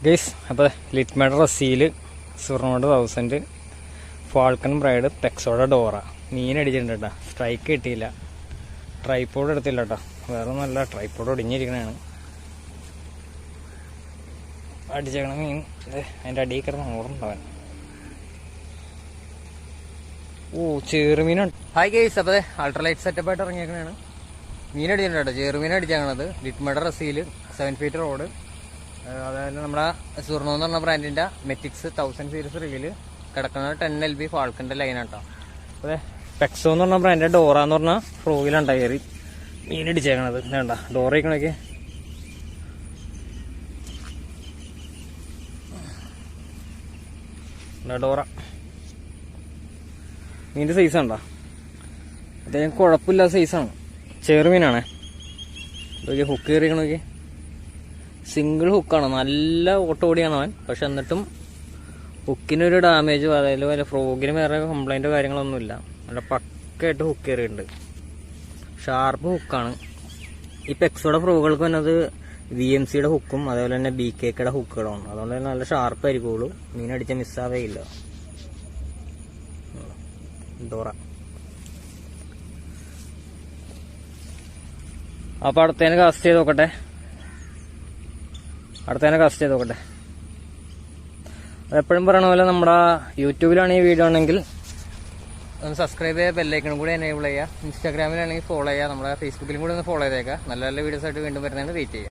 Guys, അപ്പോൾ ലിറ്റ്മേഡ് റസീല് സുർണോട് 1000 Falcon bride പെക്സോഡ Dora മീനടിച്ചിട്ടുണ്ട് കേട്ടോ. Strike കിട്ടിയില്ല, ട്രൈപ്പോഡ് എടുത്തില്ല കേട്ടോ. വേറെ നല്ല ട്രൈപ്പോഡ് ഒടിഞ്ഞിരിക്കണതാണ് അടിച്ചേക്കണ മീൻ. അതിൻ്റെ അടിയിൽ കിടന്ന് ഓടുന്നുണ്ടാവാൻ. ചെറുമീനുണ്ട്. ഹായ് ഗൈസ്, അപ്പോൾ അൾട്രാലൈറ്റ് സെറ്റപ്പായിട്ട് ഇറങ്ങിയേക്കണതാണ്. മീൻ അടിച്ചിട്ടുണ്ട് കേട്ടോ. ചെറുമീൻ അടിച്ചേക്കണത് ലിറ്റ്മേഡ് റസീല് 7 ഫീറ്റ് റോഡ്. അതായത് നമ്മുടെ സുർണോ എന്ന് പറഞ്ഞ ബ്രാൻഡിൻ്റെ മെറ്റിക്സ് 1000 സീരീസ് റീല് കിടക്കുന്നത് 10 LB ഫാൾക്കൻ്റെ ലൈനാട്ടോ. അതെ, പെക്സോ എന്ന് പറഞ്ഞ ബ്രാൻഡിൻ്റെ ഡോറ എന്ന് പറഞ്ഞാൽ ഫ്രോയിലാണ് കയറി മീനടിച്ചേക്കണത്. വേണ്ട ഡോറ ഇരിക്കണൊക്കെ ഡോറ മീൻ്റെ സൈസ് ഉണ്ടോ? അദ്ദേഹം കുഴപ്പമില്ലാത്ത സൈസാണ്, ചെറുമീനാണേ. ഇതൊക്കെ ഹുക്ക് കയറിക്കണൊക്കെ സിംഗിൾ ഹുക്കാണ്, നല്ല ഓട്ടോടിയാണ് അവൻ. പക്ഷെ എന്നിട്ടും ഹുക്കിനൊരു ഡാമേജോ അതായത് വല്ല ഫ്രോഗിന് വേറെ കംപ്ലൈൻറ്റോ കാര്യങ്ങളൊന്നുമില്ല. നല്ല പക്കയായിട്ട് ഹുക്ക് കയറിയിട്ടുണ്ട്. ഷാർപ്പ് ഹുക്കാണ്. ഈ പെക്സോടെ ഫ്രോഗുകൾക്ക് വന്നത് VMCയുടെ ഹുക്കും അതേപോലെ തന്നെ BKKയുടെ ഹുക്കുകളാണ്. അതുകൊണ്ട് തന്നെ നല്ല ഷാർപ്പ് ആയിരിക്കുള്ളൂ, മീനടിച്ച മിസ്സാവേ ഇല്ല. ഡോറ. അപ്പോൾ അടുത്തേനെ കാസ്റ്റ് ചെയ്ത് നോക്കട്ടെ. അതെപ്പോഴും പറയണ പോലെ നമ്മുടെ യൂട്യൂബിലാണ് ഈ വീഡിയോ ആണെങ്കിൽ ഒന്ന് സബ്സ്ക്രൈബ് ചെയ്യുക, ബെല്ലൈക്കണും കൂടി എനേബിൾ ചെയ്യുക. ഇൻസ്റ്റാഗ്രാമിലാണെങ്കിൽ ഫോളോ ചെയ്യുക, നമ്മുടെ ഫേസ്ബുക്കിലും കൂടി ഒന്ന് ഫോളോ ചെയ്തേക്കുക. നല്ല നല്ല വീഡിയോസ് ആയിട്ട് വീണ്ടും വരുന്നതിന് വെയിറ്റ് ചെയ്യുക.